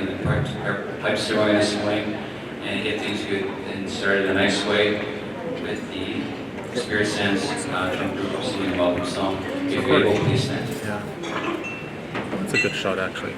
everything, the pipes are going to swing, and get things good and started in a nice way with the Spirit Sands drum group singing a welcome song. If you're able, please stand. Yeah. That's a good shot, actually.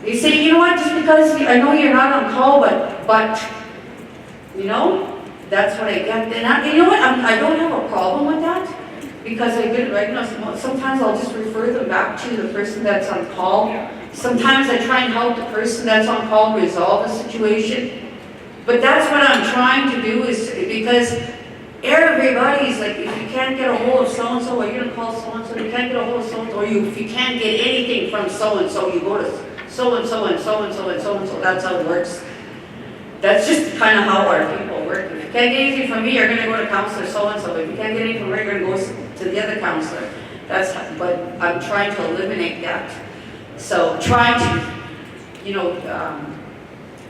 You say, you know what, just because I know you're not on call, but you know, that's what I get. And you know what, I don't have a problem with that, because I get it right now. Sometimes I'll just refer them back to the person that's on call. Sometimes I try and help the person that's on call resolve the situation. But that's what I'm trying to do, is because everybody's like, if you can't get a hold of so-and-so, or you're going to call so-and-so, you can't get a hold of so-and-so, or if you can't get anything from so-and-so, you go to so-and-so and so-and-so and so-and-so. That's how it works. That's just kind of how our people work. If you can't get anything from me, you're going to go to counselor so-and-so. If you can't get anything from her, you're going to go to the other counselor. But I'm trying to eliminate that. So trying to, you know,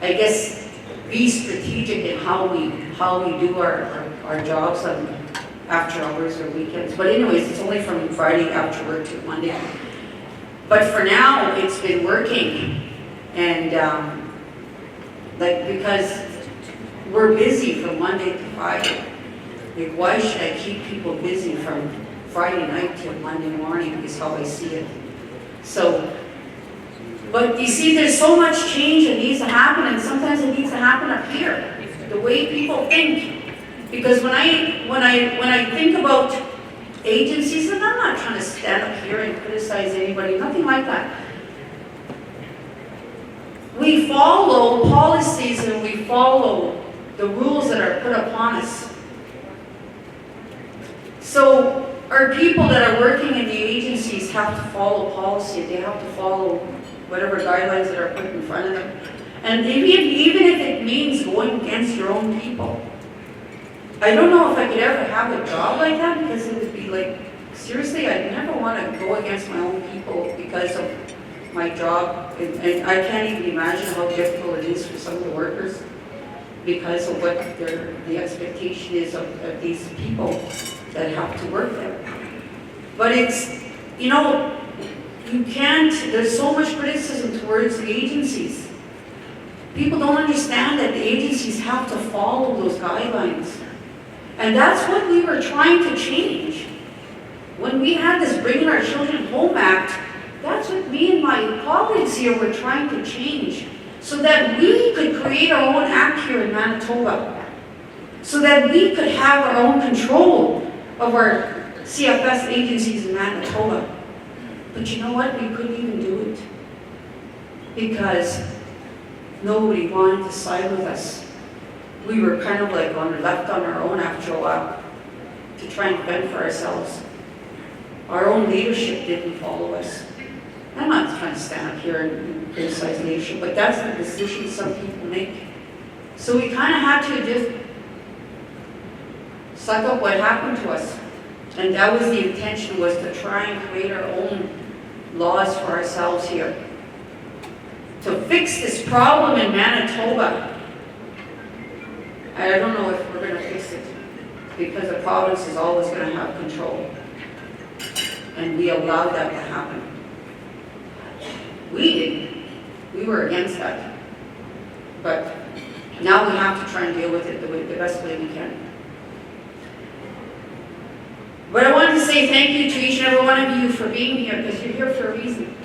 I guess, be strategic in how we do our jobs on after hours or weekends. But anyways, it's only from Friday after work to Monday. But for now, it's been working, and like, because we're busy from Monday to Friday. Like, why should I keep people busy from Friday night till Monday morning? Is how I see it. So. But you see, there's so much change that needs to happen, and sometimes it needs to happen up here, the way people think. Because when I think about agencies, and I'm not trying to stand up here and criticize anybody, nothing like that. We follow policies and we follow the rules that are put upon us. So our people that are working in the agencies have to follow policy. They have to follow whatever guidelines that are put in front of them. And even if it means going against your own people. I don't know if I could ever have a job like that, because it would be like, seriously, I'd never want to go against my own people because of my job. And I can't even imagine how difficult it is for some of the workers because of what the expectation is of these people that have to work there. But it's, you know, you can't, there's so much criticism towards the agencies. People don't understand that the agencies have to follow those guidelines. And that's what we were trying to change. When we had this Bringing Our Children Home Act, that's what me and my colleagues here were trying to change, so that we could create our own act here in Manitoba, so that we could have our own control of our CFS agencies in Manitoba. But you know what? We couldn't even do it. because nobody wanted to side with us. We were kind of like left on our own after a while to try and fend for ourselves. Our own leadership didn't follow us. I'm not trying to stand up here and criticize leadership, but that's the decision some people make. So we kind of had to just suck up what happened to us. And that was the intention, was to try and create our own laws for ourselves here. To fix this problem in Manitoba. I don't know if we're going to fix it, because the province is always going to have control. And we allowed that to happen. We didn't. We were against that. But now we have to try and deal with it the best way we can. But I wanted to say thank you to each and every one of you for being here, because you're here for a reason.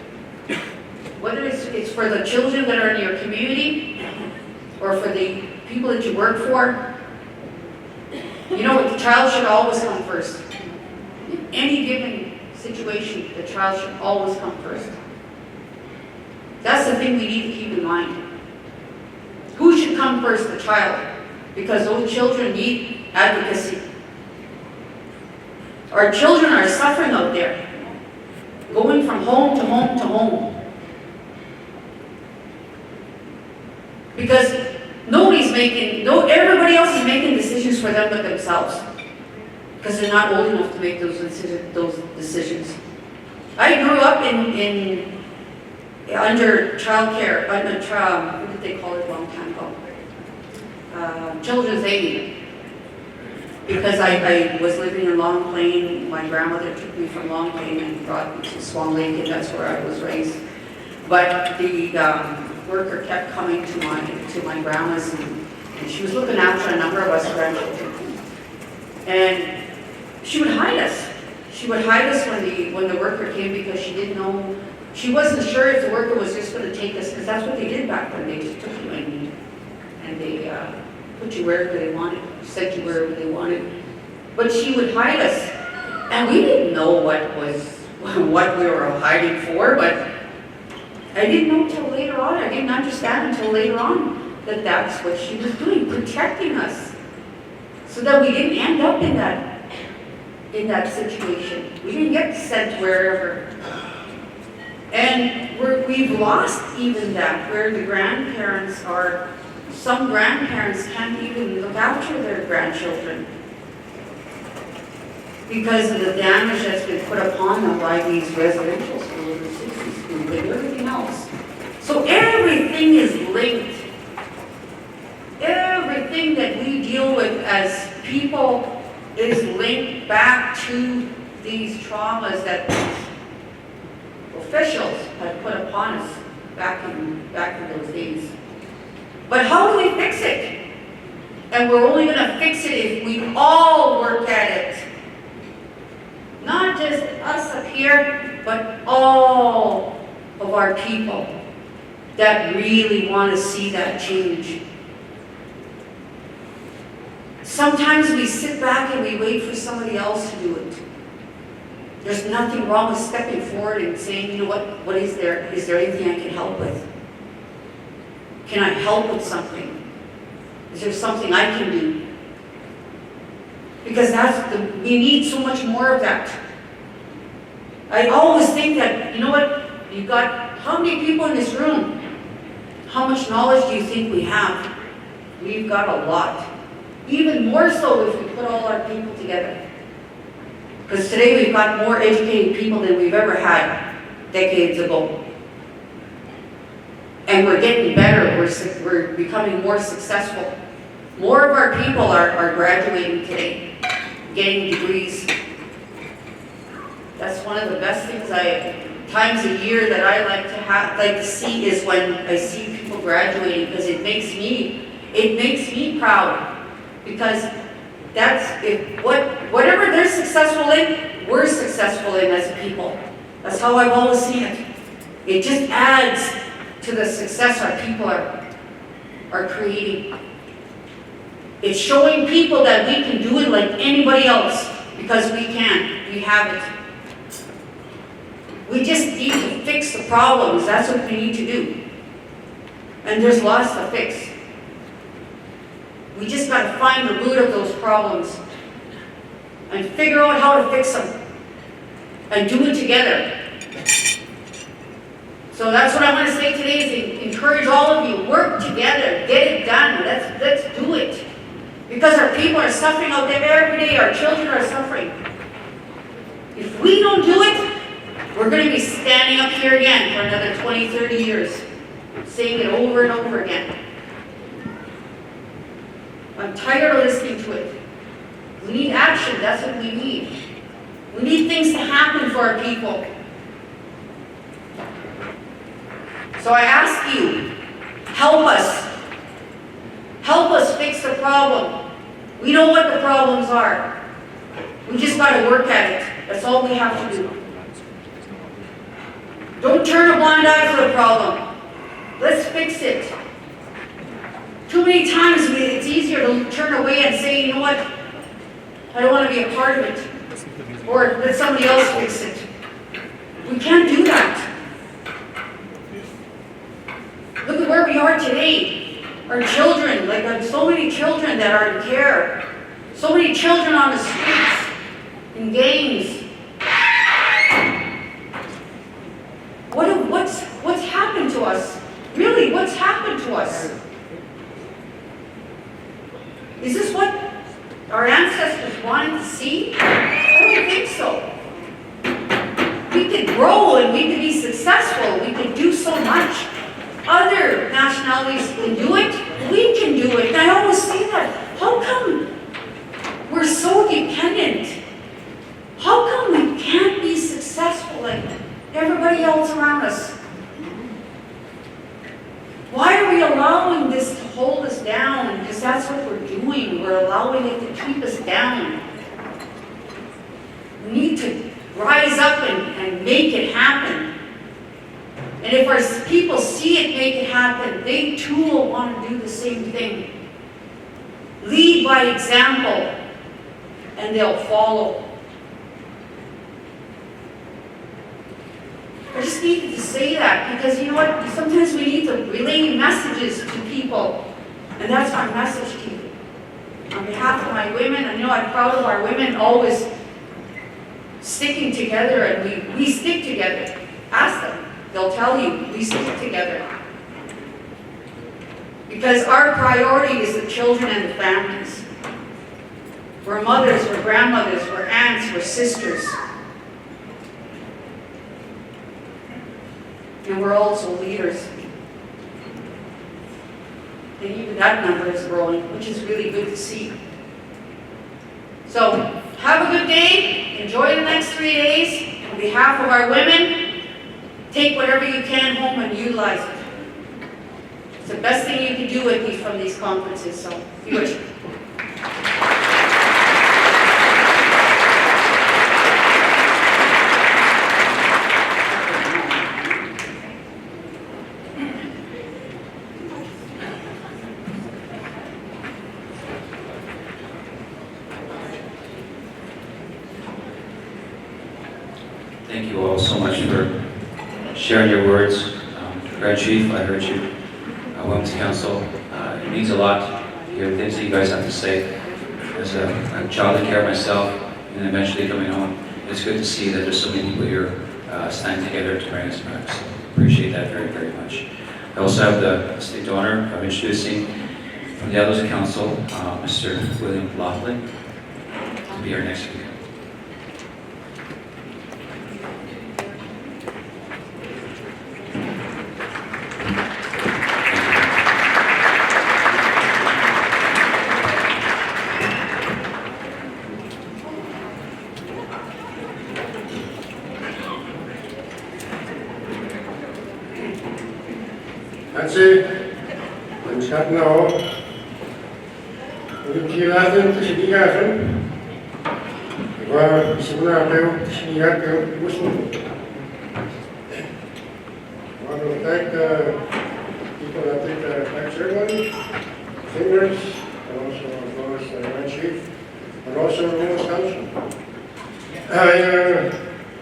Whether it's for the children that are in your community, or for the people that you work for. You know what, the child should always come first. In any given situation, the child should always come first. That's the thing we need to keep in mind. Who should come first? The child. Because those children need advocacy. Our children are suffering out there, going from home to home to home. Because everybody else is making decisions for them but themselves. Because they're not old enough to make those decisions. I grew up under child care, what did they call it a long time ago? Children's aid. Because I was living in Long Plain, my grandmother took me from Long Plain and brought me to Swan Lake, and that's where I was raised. But the worker kept coming to my grandma's, and she was looking after a number of us grandchildren. And she would hide us. She would hide us when the worker came, because she didn't know, she wasn't sure if the worker was just going to take us, because that's what they did back then. They just took you and they put you wherever they wanted, sent you wherever they wanted. But she would hide us, and we didn't know what we were hiding for. But I didn't know until later on. I didn't understand until later on that that's what she was doing, protecting us, so that we didn't end up in that situation. We didn't get sent wherever. And we've lost even that, where the grandparents are. Some grandparents can't even look after their grandchildren because of the damage that's been put upon them by these residential schools and city schools and everything else. So everything is linked. Everything that we deal with as people is linked back to these traumas that officials had put upon us back in those days. But how do we fix it? And we're only going to fix it if we all work at it. Not just us up here, but all of our people that really want to see that change. Sometimes we sit back and we wait for somebody else to do it. There's nothing wrong with stepping forward and saying, you know what is there? Is there anything I can help with? Can I help with something? Is there something I can do? Because we need so much more of that. I always think that, you know what, you've got, how many people in this room? How much knowledge do you think we have? We've got a lot. Even more so if we put all our people together. Because today we've got more educated people than we've ever had decades ago. And we're getting better, we're becoming more successful. More of our people are graduating today, getting degrees. That's one of the best things times a year that I like to see is when I see people graduating, because it makes me proud. Because whatever they're successful in, we're successful in as a people. That's how I've always seen it. It just adds to the success our people are creating. It's showing people that we can do it like anybody else, because we can. We have it. We just need to fix the problems. That's what we need to do. And there's lots to fix. We just got to find the root of those problems and figure out how to fix them and do it together. So that's what I want to say today is encourage all of you, work together, get it done, let's do it. Because our people are suffering out there every day, our children are suffering. If we don't do it, we're going to be standing up here again for another 20, 30 years, saying it over and over again. I'm tired of listening to it. We need action, that's what we need. We need things to happen for our people. So I ask you, help us. Help us fix the problem. We know what the problems are. We just got to work at it. That's all we have to do. Don't turn a blind eye to the problem. Let's fix it. Too many times it's easier to turn away and say, you know what, I don't want to be a part of it. Or let somebody else fix it. We can't do that. Look at where we are today. Our children, like there's so many children that are in care. So many children on the streets, in gangs. What's happened to us? Really, what's happened to us? Is this what our ancestors wanted to see? I don't think so. We could grow and we could be successful. We could do so much. Other nationalities can do it. We can do it. And I always say that. How come we're so dependent? How come we can't be successful like everybody else around us? Why are we allowing this to hold us down? Because that's what we're doing. We're allowing it to keep us down. We need to rise up and make it happen. And if our people see it make it happen, they too will want to do the same thing. Lead by example, and they'll follow. I just needed to say that because you know what? Sometimes we need to relay messages to people. And that's my message to you. On behalf of my women, I know I'm proud of our women always sticking together, and we stick together. Ask them. They'll tell you, we stick together. Because our priority is the children and the families. We're mothers, we're grandmothers, we're aunts, we're sisters. And we're also leaders. And even that number is growing, which is really good to see. So, have a good day. Enjoy the next 3 days. On behalf of our women, take whatever you can home and utilize it. It's the best thing you can do from these conferences, so do it. Thank you all so much for sharing your words. Grand Chief, I heard you. Women's Council, it means a lot to hear things that you guys have to say. As a child in care myself, and eventually coming home, it's good to see that there's so many people here standing together to bring us back. So appreciate that very, very much. I also have the distinct honor of introducing from the Elders Council, Mr. William Laughlin, to be our next speaker. Nancy, I'm chatting now. 우리 기회하던 시기가서 이거 시구나 배우 시기가 배우 무슨 I want to thank the people that did the flag ceremony, singers, and also of course the Grand Chief, and also the Women's Council.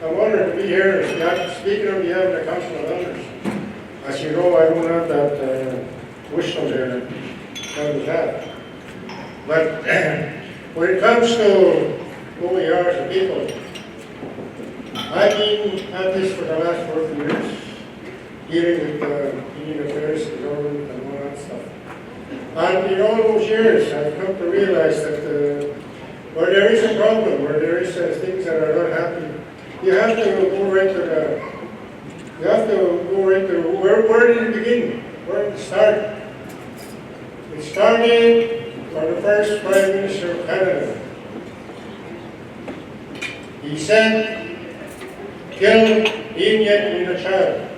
I'm honored to be here speaking on behalf of the Council of Elders. As you know, I don't have that wisdom there that God was at. But when it comes to who we are as a people, I've been at this for the last 40 years, dealing with Indian affairs, the government, and all that stuff. And in all those years, I've come to realize that where there is a problem, where there is things that are not happening, you have to go right to where did it begin? Where did it start? It started for the first Prime Minister of Canada. He said, kill Indian in a child.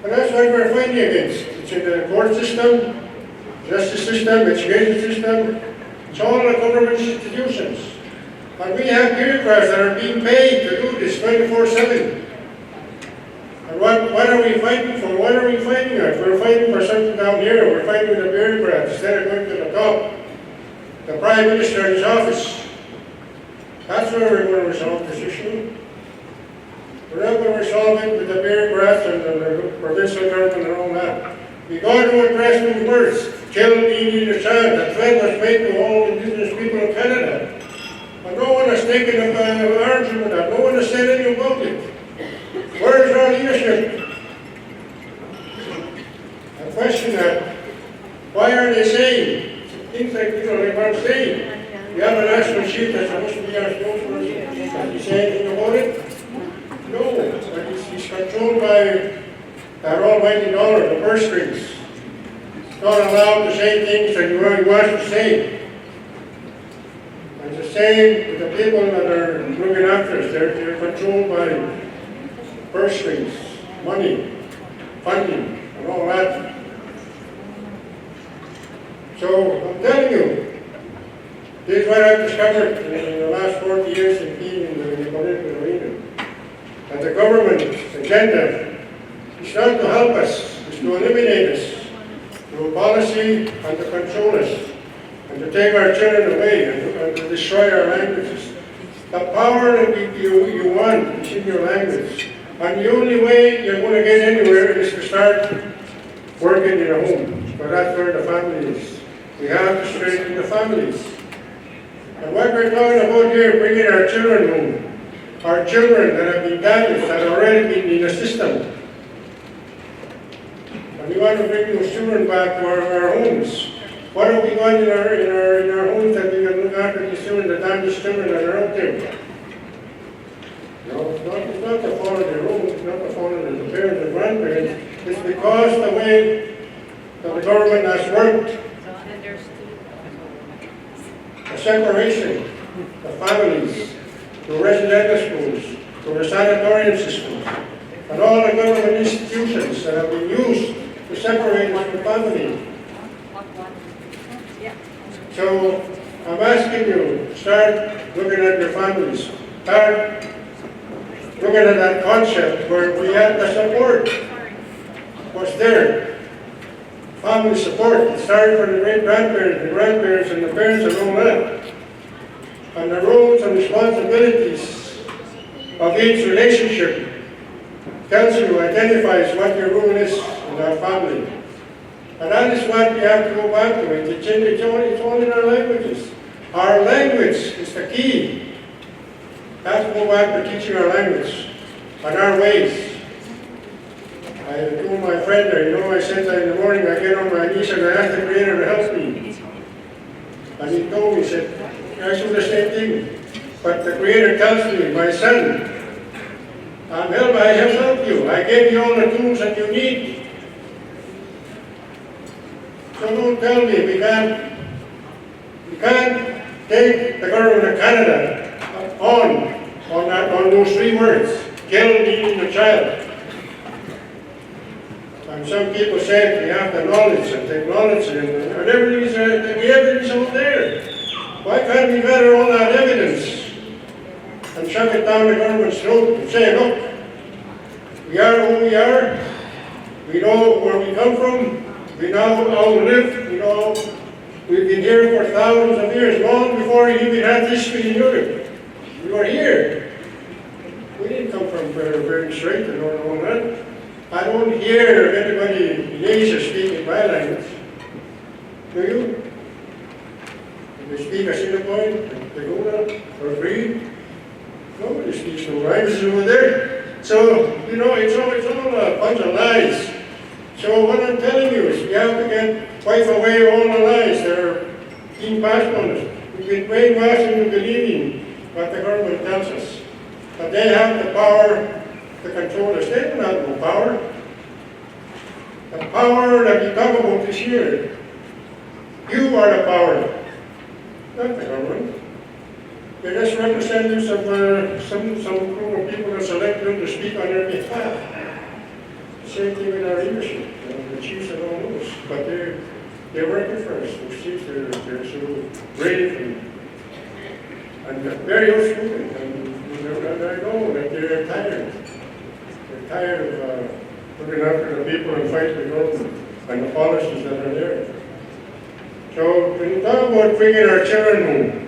And that's what we're fighting against. It's in the court system, justice system, education system, it's all the government institutions. And we have bureaucrats that are being paid to do this 24/7. And what are we fighting for? What are we fighting at? We're fighting for something down here. We're fighting with the bureaucrats instead of going to the top. The Prime Minister in his office. That's where we're going to resolve this issue. We're not going to resolve it with the bureaucrats and the provincial government and all that. We got to address those words. Kill the Indian child. The threat was made to all Indigenous people of Canada. And no one has taken an argument with that. No one has said anything about it. Where is our leadership? I question that. Why are they saying things like, they weren't saying? We have a national chief that's supposed to be our spokesperson. Can he say anything about it? No, but he's controlled by that almighty dollar, the purse strings. He's not allowed to say things that he really wants to say. And the same with the people that are looking after us. They're controlled by purse strings, money, funding, and all that. So I'm telling you, this is what I've discovered in the last 40 years of being in the political arena. That the government's agenda is not to help us, it's to eliminate us through policy and to control us and to take our children away and to destroy our languages. The power that you want is in your language. And the only way you're going to get anywhere is to start working in a home. So that's where the family is. We have to strengthen the families. And what we're talking about here, bringing our children home. Our children that have been damaged, that have already been in the system. And we want to bring those children back to our homes. What have we got in our homes that we can look after these children, the damaged children that are out there? No, it's not the fault of their own, it's not the fault of the parents and grandparents. It's because the way that the government has worked. The separation of families, the residential schools, the sanatorium systems, and all the government institutions that have been used to separate us from family. So I'm asking you, start looking at your families. Start looking at that concept where we had the support was there. Family support. It started from the great-grandparents, the grandparents, and the parents and all that. And the roles and responsibilities of each relationship tells you, identifies what your role is in our family. And that is what we have to go back to. It's all in our languages. Our language is the key. We have to go back to teaching our language and our ways. I told my friend there, I said that in the morning I get on my knees and I ask the Creator to help me. And he told me, he said, I do the same thing. But the Creator tells me, my son, I have helped you. I gave you all the tools that you need. So don't tell me we can't take the government of Canada on those three words, kill the child. And some people say we have the knowledge and technology and the evidence out there. Why can't we gather all that evidence and shove it down the government's throat and say, look, we are who we are, we know where we come from, we know how we live, we've been here for thousands of years, long before you even had history in Europe. We were here. We didn't come from very straight and all that. I don't hear anybody in Asia speaking my language. Do you? They speak Assiniboine, Laguna, or Cree. Nobody speaks no languages over there. So, you know, it's all a bunch of lies. So what I'm telling you is you have to wipe away all the lies that are being passed on us. We've been brainwashed into believing what the government tells us. But they have the power to control us. They don't have no power. The power that you talk about is here. You are the power, not the government. They're just representing some group of people that select them to speak on their behalf. Same thing with our leadership, the chiefs and all those. But they're working for us. Those chiefs, they're so brave and very outspoken. And I know that they're tired. They're tired of looking after the people and fighting the government and the policies that are there. So when you talk about bringing our children home,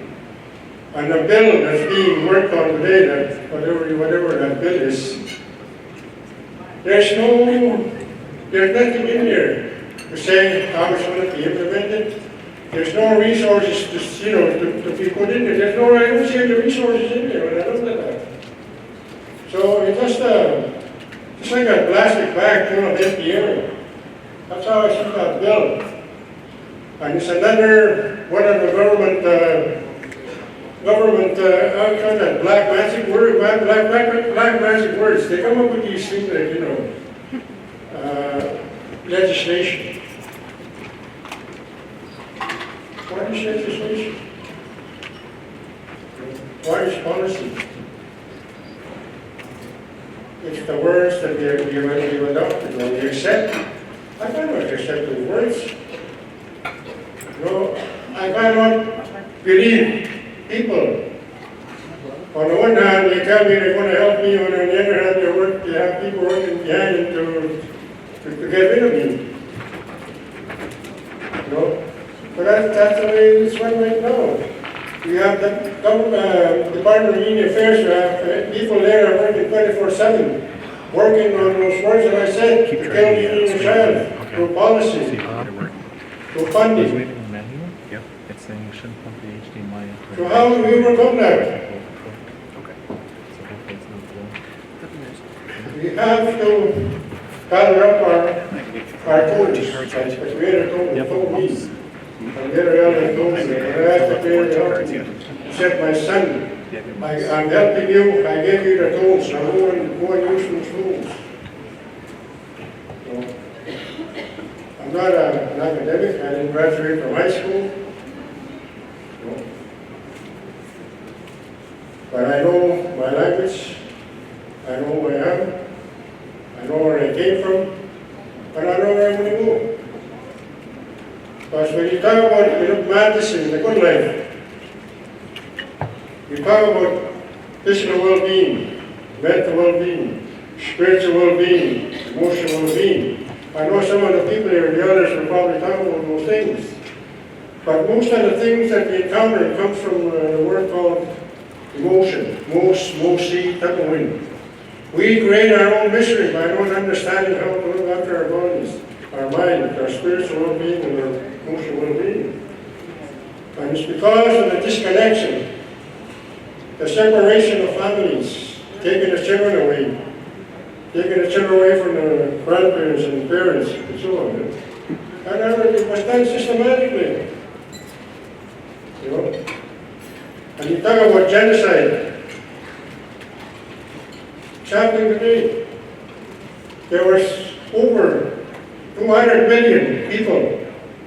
and the bill that's being worked on today, that whatever that bill is, there's nothing in there to say how it's going to be implemented. There's no resources to be put in there. There's no, I don't see the resources in there when I look at that. So it's just like a plastic bag full of empty air. That's how I see that bill. And it's another one of the government kind of black magic words. They come up with these things like, legislation. What is legislation? What is policy? It's the words that we adopted or we accept. I cannot accept the words. No, I cannot believe people. On the one hand, they tell me they're going to help me, on the other hand, they have people working behind them to get rid of me. No? But that's the way it's run right now. We have the Department of Indian Affairs, we have people there working 24/7, working on those words that I said, to kill the Indian child, through policy, through funding. Yeah, it's saying you shouldn't pump the HDMI. So how do we overcome that? We have to gather up our tools, as the Creator told me. And the other element told me, and I asked the Creator to help me. He said, my son, I'm helping you, I gave you the tools, now go and use those tools. So, I'm not an academic, I didn't graduate from high school. No. But I know my language, I know who I am, I know where I came from, and I know where I'm going to go. Because when you talk about madness in the good life, you talk about physical well-being, mental well-being, spiritual well-being, emotional well-being. I know some of the people here, the others will probably talk about those things. But most of the things that we encounter comes from the word called emotion, mosi, tapuin. We create our own misery by not understanding how to look after our bodies, our mind, our spiritual well-being, and our emotional well-being. And it's because of the disconnection, the separation of families, taking the children away, taking the children away from the grandparents and parents, and so on. And it was done systematically. You know? And you talk about genocide. It's happening today. There was over 200 million people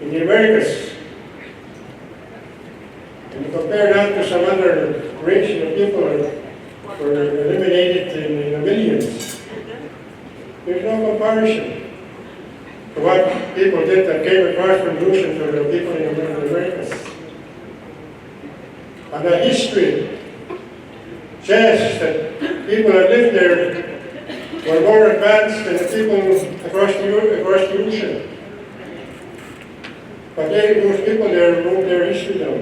in the Americas. And you compare that to some other race of people that were eliminated in the millions. There's no comparison to what people did that came across from the ocean to the people in the Americas. And the history says that people that lived there were more advanced than the people across the ocean. But those people there wrote their history down.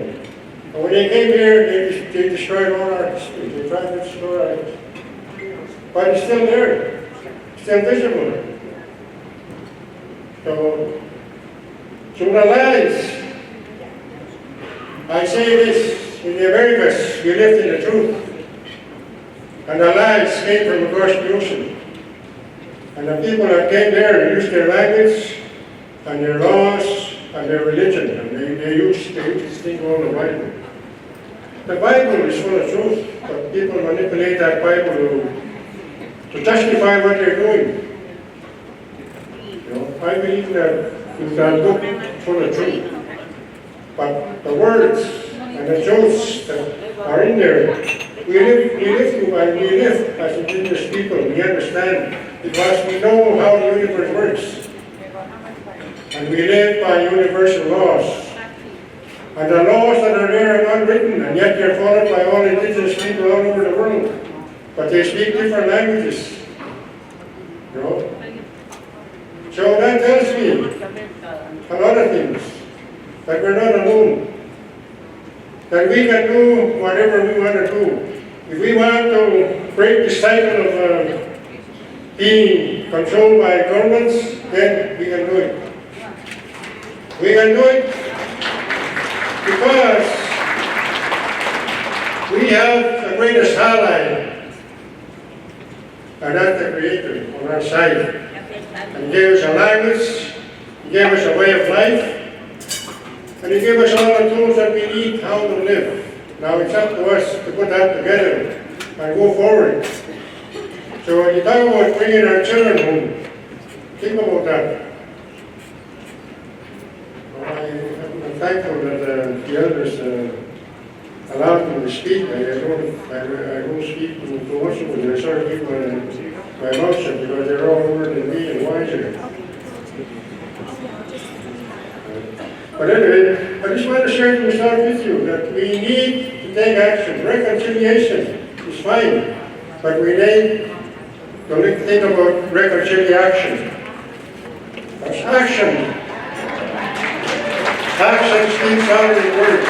And when they came here, they destroyed all our history. They tried to destroy our history. But it's still there. It's still visible. So the lies, I say this, in the Americas, we lived in the truth. And the lies came from across the ocean. And the people that came there used their language and their laws and their religion. And they used this thing called the Bible. The Bible is full of truth, but people manipulate that Bible to justify what they're doing. You know, I believe that it's a book full of truth. But the words and the truths that are in there, we live as indigenous people. We understand because we know how the universe works. And we live by universal laws. And the laws that are there are unwritten, and yet they're followed by all indigenous people all over the world. But they speak different languages. You know? So that tells me a lot of things. That we're not alone. That we can do whatever we want to do. If we want to break the cycle of being controlled by governments, then we can do it. We can do it because we have the greatest ally, and that's the Creator on our side. And He gave us a language, He gave us a way of life, and He gave us all the tools that we need how to live. Now it's up to us to put that together and go forward. So when you talk about bringing our children home, think about that. I'm thankful that the elders allowed me to speak. I don't speak too much of it. I sort of keep my mouth shut because they're all older than me and wiser. But anyway, I just want to share this out with you that we need to take action. Reconciliation is fine, but we need to think about reconciliation. That's action. Action speaks louder than words.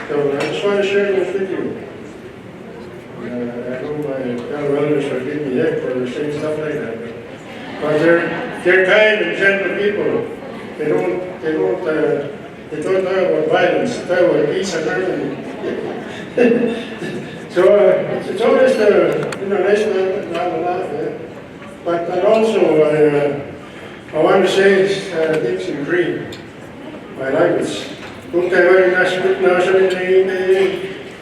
So I just want to share this with you. I know my fellow elders forgive me yet for saying stuff like that. But they're kind and gentle people. They don't talk about violence. They talk about peace and harmony. So it's always nice to have a laugh. But and also I want to say things in Cree, my language. Kung tayo rin nasa rin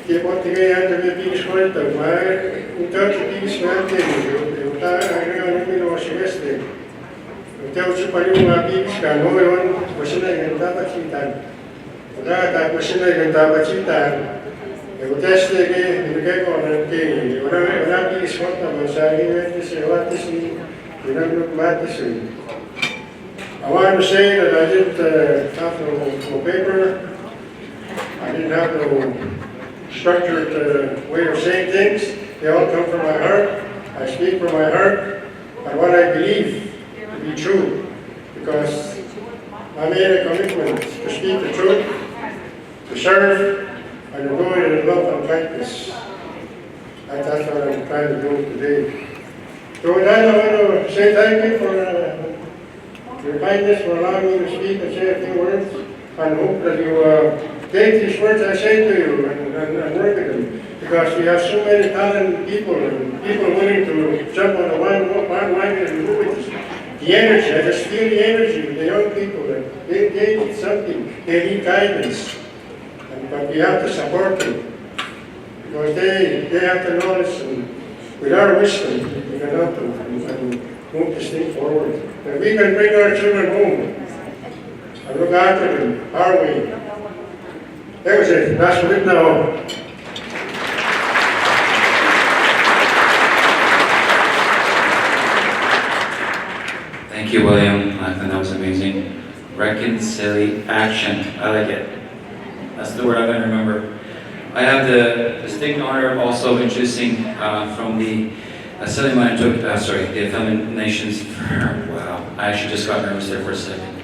kipot tingay ang tabi-pigis ko ito, kung tayo sa pigis natin, yung tayo ang pinawasiweste. Kung tayo sa paling mga pigis ka, no ngayon, masinay ang dapat sitan. Pagkakataak masinay ang dapat sitan, yung test lagi, binigay ko ng tingin, wala pigis ko ito, masahin natin sa watis ni pinaglumatis yun. I want to say that I didn't have no paper, I didn't have no structured way of saying things. They all come from my heart. I speak from my heart and what I believe to be true. Because I made a commitment to speak the truth, to serve, and to do it in love and kindness. And that's what I'm trying to do today. So with that, I want to say thank you for your kindness for allowing me to speak and say a few words, and hope that you take these words I say to you and work with them. Because we have so many talented people and people willing to jump on the bandwagon and move with the energy. I just feel the energy with the young people. That they need something. They need guidance. But we have to support them. Because they have the knowledge, and with our wisdom, we can help them and move this thing forward. And we can bring our children home and look after them our way. That was it. That's what it now. Thank you, William. I think that was amazing. Reconciliation. I like it. That's the word I'm going to remember. I have the distinct honor of also introducing from the the Affiliate Nations. Wow, I actually just got nervous there for a second.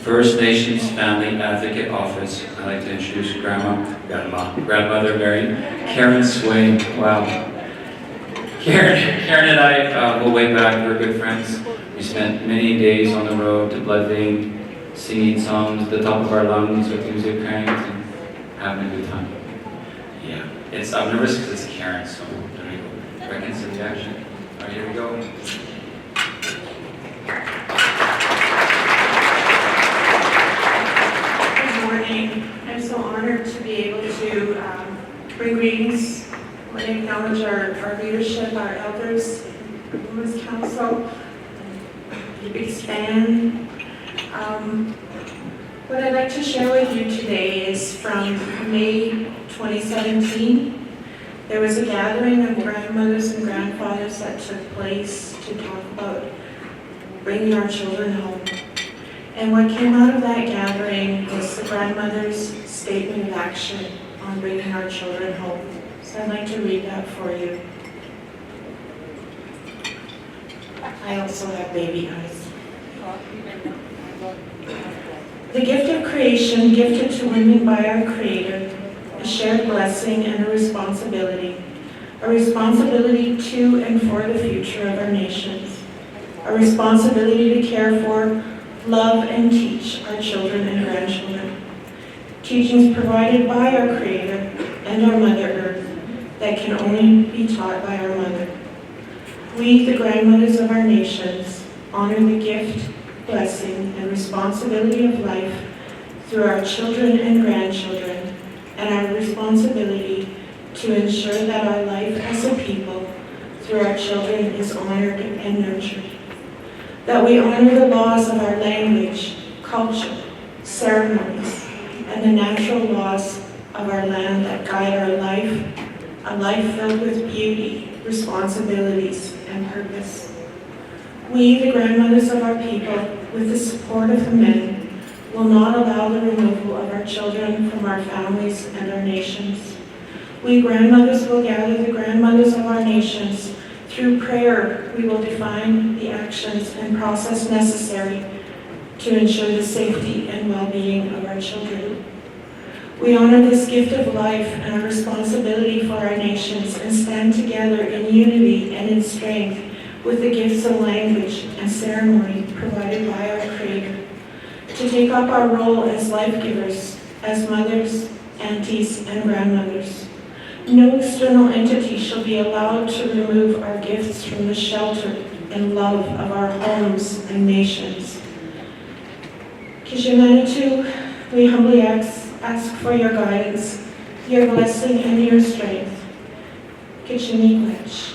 First Nations Family Advocate Office. I'd like to introduce Grandmother Mary Karen Swain. Wow. Karen and I go way back. We're good friends. We spent many days on the road to Blood Vein, singing songs at the top of our lungs with music cranked and having a good time. Yeah, I'm nervous because it's Karen, so there we go. Reconciliation. All right, here we go. Good morning. I'm so honored to be able to bring greetings and acknowledge our leadership, our elders, the Women's Council, the big stand. What I'd like to share with you today is from May 2017. There was a gathering of grandmothers and grandfathers that took place to talk about bringing our children home. And what came out of that gathering was the grandmother's statement of action on bringing our children home. So I'd like to read that for you. I also have baby eyes. The gift of creation gifted to women by our Creator, a shared blessing and a responsibility to and for the future of our nations, a responsibility to care for, love, and teach our children and grandchildren. Teachings provided by our Creator and our Mother Earth that can only be taught by our Mother. We, the grandmothers of our nations, honor the gift, blessing, and responsibility of life through our children and grandchildren, and our responsibility to ensure that our life as a people through our children is honored and nurtured. That we honor the laws of our language, culture, ceremonies, and the natural laws of our land that guide our life, a life filled with beauty, responsibilities, and purpose. We, the grandmothers of our people, with the support of the men, will not allow the removal of our children from our families and our nations. We grandmothers will gather the grandmothers of our nations. Through prayer, we will define the actions and process necessary to ensure the safety and well-being of our children. We honor this gift of life and our responsibility for our nations and stand together in unity and in strength with the gifts of language and ceremony provided by our Creator, to take up our role as life-givers, as mothers, aunties, and grandmothers. No external entity shall be allowed to remove our gifts from the shelter and love of our homes and nations. Kishimanatu, we humbly ask for your guidance, your blessing, and your strength. Kichimikwech.